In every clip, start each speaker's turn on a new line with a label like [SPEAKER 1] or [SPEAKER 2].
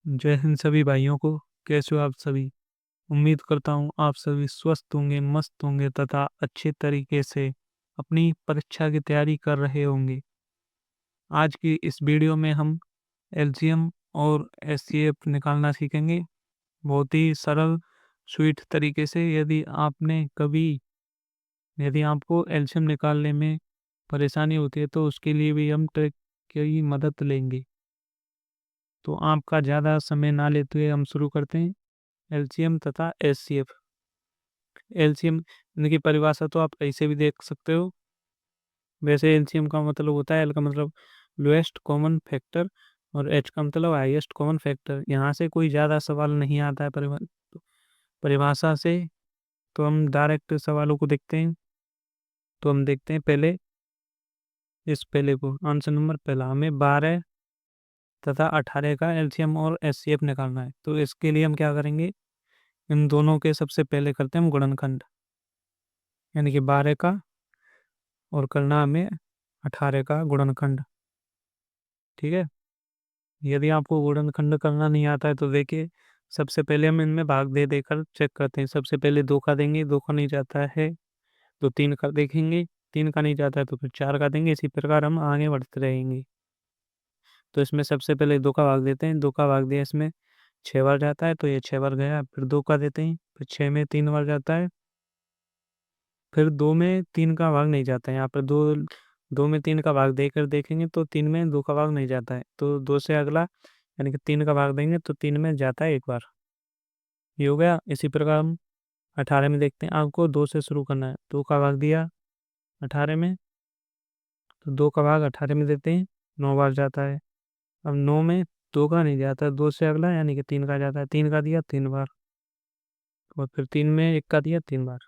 [SPEAKER 1] जय हिंद सभी भाइयों को। कैसे हो आप सभी? उम्मीद करता हूँ आप सभी स्वस्थ होंगे, मस्त होंगे तथा अच्छे तरीके से अपनी परीक्षा की तैयारी कर रहे होंगे। आज की इस वीडियो में हम एलसीएम और एचसीएफ निकालना सीखेंगे, बहुत ही सरल स्वीट तरीके से। यदि आपको एलसीएम निकालने में परेशानी होती है तो उसके लिए भी हम ट्रिक की मदद लेंगे। तो आपका ज़्यादा समय ना लेते हुए हम शुरू करते हैं। एलसीएम तथा एचसीएफ। एलसीएम की परिभाषा तो आप ऐसे भी देख सकते हो। वैसे एलसीएम का मतलब होता है, एल का मतलब लोएस्ट कॉमन फैक्टर और एच का मतलब हाईएस्ट कॉमन फैक्टर। यहाँ से कोई ज़्यादा सवाल नहीं आता है परिभाषा से। तो हम डायरेक्ट सवालों को देखते हैं। तो हम देखते हैं पहले पहले को। आंसर नंबर पहला, हमें 12 तथा 18 का एलसीएम और एचसीएफ निकालना है। तो इसके लिए हम क्या करेंगे, इन दोनों के सबसे पहले करते हैं हम गुणनखंड, यानी कि 12 का और करना हमें 18 का गुणनखंड। ठीक है। यदि आपको गुणनखंड करना नहीं आता है तो देखिए, सबसे पहले हम इनमें भाग दे देकर चेक करते हैं। सबसे पहले 2 का देंगे, 2 का नहीं जाता है तो 3 का देखेंगे, 3 का नहीं जाता है तो फिर 4 का देंगे। इसी प्रकार हम आगे बढ़ते रहेंगे। तो इसमें सबसे पहले 2 का भाग देते हैं। 2 का भाग दिया, इसमें 6 बार जाता है तो ये 6 बार गया। फिर 2 का देते हैं, फिर 6 में 3 बार जाता है। फिर 2 में 3 का भाग नहीं जाता है। यहाँ पर 2 में 3 का भाग देकर देखेंगे तो 3 में 2 का भाग नहीं जाता है। तो 2 से अगला यानी कि 3 का भाग देंगे तो 3 में जाता है एक बार। ये हो गया। इसी प्रकार हम 18 में देखते हैं। आपको 2 से शुरू करना है। 2 का भाग दिया 18 में, तो 2 का भाग 18 में देते हैं, 9 बार जाता है। अब 9 में 2 का नहीं जाता, 2 से अगला यानी कि 3 का जाता है। 3 का दिया 3 बार, और फिर 3 में 1 का दिया 3 बार।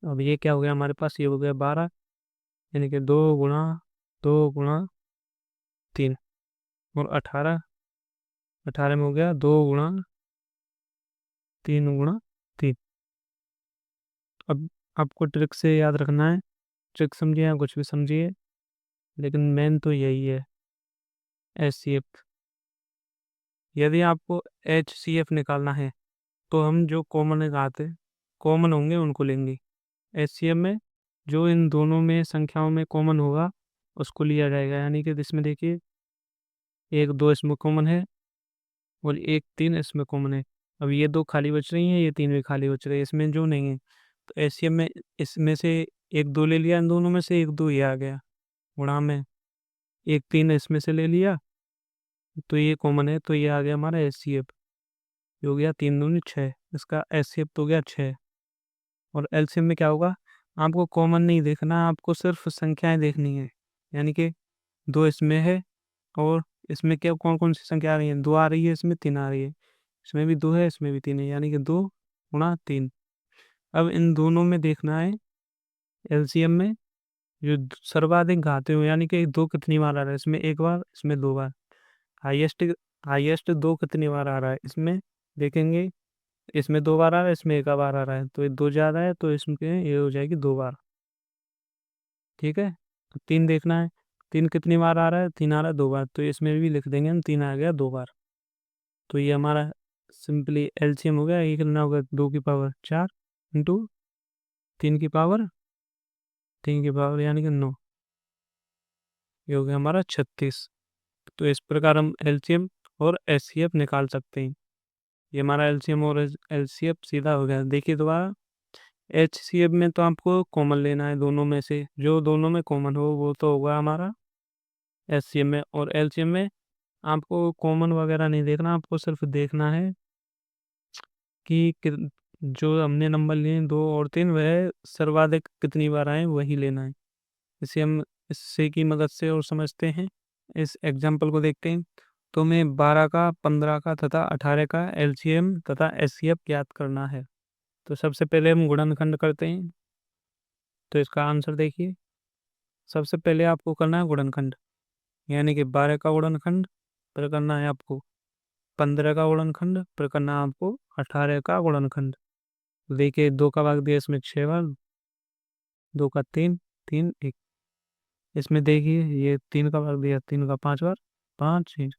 [SPEAKER 1] अब ये क्या हो गया हमारे पास, ये हो गया 12, यानी कि 2 गुणा 3। और 18 में हो गया 2 गुणा 3 गुणा 3। अब आपको ट्रिक से याद रखना है। ट्रिक समझिए या कुछ भी समझिए, लेकिन मेन तो यही है, एच सी एफ। यदि आपको एच सी एफ निकालना है तो हम जो कॉमन होंगे उनको लेंगे। एच सी एफ में जो इन दोनों में संख्याओं में कॉमन होगा उसको लिया जाएगा। यानी कि इसमें देखिए, 1 2 इसमें कॉमन है और 1 3 इसमें कॉमन है। अब ये 2 खाली बच रही हैं, ये 3 भी खाली बच रही है, इसमें जो नहीं है। तो एचसीएम में इसमें से 1 2 ले लिया, इन दोनों में से 1 2 ये आ गया गुणा में 1 3 इसमें से ले लिया, तो ये कॉमन है, तो ये आ गया हमारा एचसीएफ। ये हो गया 3 दूनी 6, इसका एचसीएफ तो हो गया 6। और एलसीएम में क्या होगा, आपको कॉमन नहीं देखना, आपको सिर्फ संख्याएं देखनी है। यानी कि 2 इसमें है, और इसमें क्या कौन कौन सी संख्या आ रही है, 2 आ रही है, इसमें 3 आ रही है, इसमें भी 2 है, इसमें भी 3 है, यानी कि 2 गुणा 3। अब इन दोनों में देखना है एलसीएम में जो सर्वाधिक घाते हो, यानी कि 2 कितनी बार आ रहा है, इसमें 1 बार, इसमें 2 बार। हाईएस्ट हाईएस्ट 2 कितनी बार आ रहा है, इसमें देखेंगे, इसमें 2 बार आ रहा है, इसमें 1 बार आ रहा है, तो ये 2 ज्यादा है तो इसमें ये हो जाएगी 2 बार। ठीक है। तो 3 देखना है, 3 कितनी बार आ रहा है, 3 आ रहा है 2 बार, तो इसमें भी लिख देंगे हम, 3 आ गया 2 बार। तो ये हमारा सिंपली एलसीएम हो गया। ये कितना होगा, 2 की पावर 4 इंटू 3 की पावर यानी कि 9। ये हो गया हमारा 36। तो इस प्रकार हम एलसीएम और एचसीएफ निकाल सकते हैं। ये हमारा एलसीएम और एचसीएफ सीधा हो गया। देखिए दोबारा, एचसीएफ में तो आपको कॉमन लेना है, दोनों में से जो दोनों में कॉमन हो वो तो होगा हमारा एचसीएफ में। और एलसीएम में आपको कॉमन वगैरह नहीं देखना, आपको सिर्फ देखना है कि जो हमने नंबर लिए 2 और 3 वह सर्वाधिक कितनी बार आए वही लेना है। इसे हम इससे की मदद से और समझते हैं। इस एग्जाम्पल को देखते हैं। तो हमें 12 का, 15 का तथा 18 का एलसीएम तथा एचसीएफ ज्ञात करना है। तो सबसे पहले हम गुणनखंड करते हैं। तो इसका आंसर देखिए, सबसे पहले आपको करना है गुणनखंड, यानी कि 12 का गुणनखंड, फिर करना है आपको 15 का गुणनखंड, फिर करना है आपको 18 का गुणनखंड। देखिए 2 का भाग दिया इसमें 6 बार, 2 का 3, 3 1। इसमें देखिए ये 3 का भाग दिया, 3 का 5 बार, 5 1।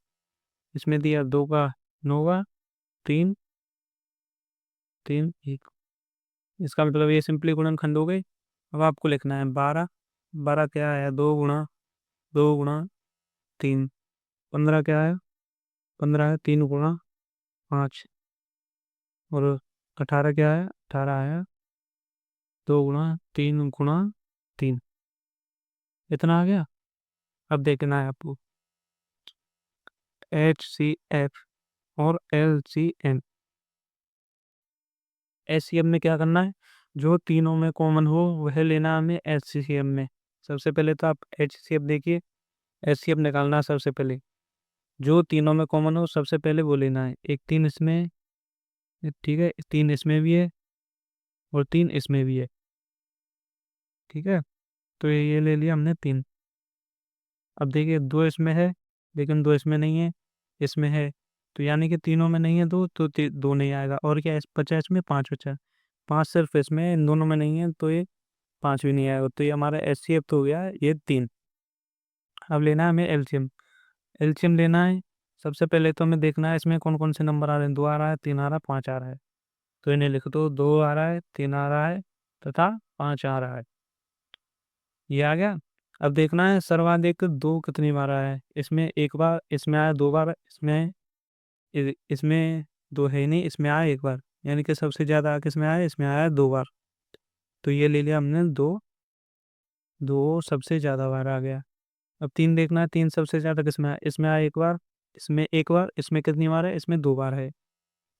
[SPEAKER 1] इसमें दिया 2 का 9 3 3 1। इसका मतलब ये सिंपली गुणनखंड हो गए। अब आपको लिखना है 12। 12 क्या है? 2 गुणा 3। 15 क्या है? 15 है 3 गुणा 5। और 18 क्या है? 18 है 2 गुणा 3 गुणा 3। इतना आ गया। अब देखना है आपको HCF और LCM। HCF में क्या करना है? जो तीनों में कॉमन हो वह लेना है हमें HCF में। सबसे पहले तो आप HCF देखिए, HCF निकालना है सबसे पहले। जो तीनों में कॉमन हो सबसे पहले वो लेना है। एक 3 इसमें, ठीक है, 3 इसमें भी है और 3 इसमें भी है। ठीक है, तो ये ले लिया हमने 3। अब देखिए 2 इसमें है लेकिन 2 इसमें नहीं है, इसमें है। तो यानी कि तीनों में नहीं है दो, तो 2 नहीं आएगा। और क्या बचा इसमें? 5 बचा। 5 सिर्फ इसमें है, इन दोनों में नहीं है, तो ये 5 भी नहीं आएगा। तो ये हमारा HCF तो हो गया ये 3। अब लेना है हमें LCM। LCM लेना है। सबसे पहले तो हमें देखना है इसमें कौन कौन से नंबर आ रहे हैं। 2 आ रहा है, 3 आ रहा है, 5 आ रहा है। तो इन्हें लिख दो। 2 आ रहा है, 3 आ रहा है तथा 5 आ रहा है। ये आ गया। अब देखना है सर्वाधिक 2 कितनी बार आया है। इसमें एक बार, इसमें आया 2 बार, इसमें 2 है ही नहीं, इसमें आया 1 बार। यानी कि सबसे ज्यादा किसमें आया? इसमें आया 2 बार। तो ये ले लिया हमने 2। 2 सबसे ज्यादा बार आ गया। अब 3 देखना है, 3 सबसे ज्यादा किसमें आया? इसमें आया 1 बार, इसमें 1 बार, इसमें कितनी बार है? इसमें 2 बार है।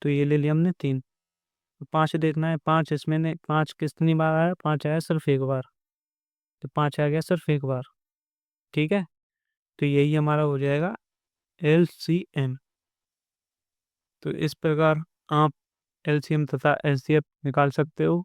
[SPEAKER 1] तो ये ले लिया हमने 3। 5 देखना है, 5 इसमें ने 5 कितनी बार आया? 5 आया सिर्फ 1 बार। तो 5 आ गया सिर्फ 1 बार। ठीक है, तो यही हमारा हो जाएगा LCM। तो इस प्रकार आप LCM तथा HCF निकाल सकते हो।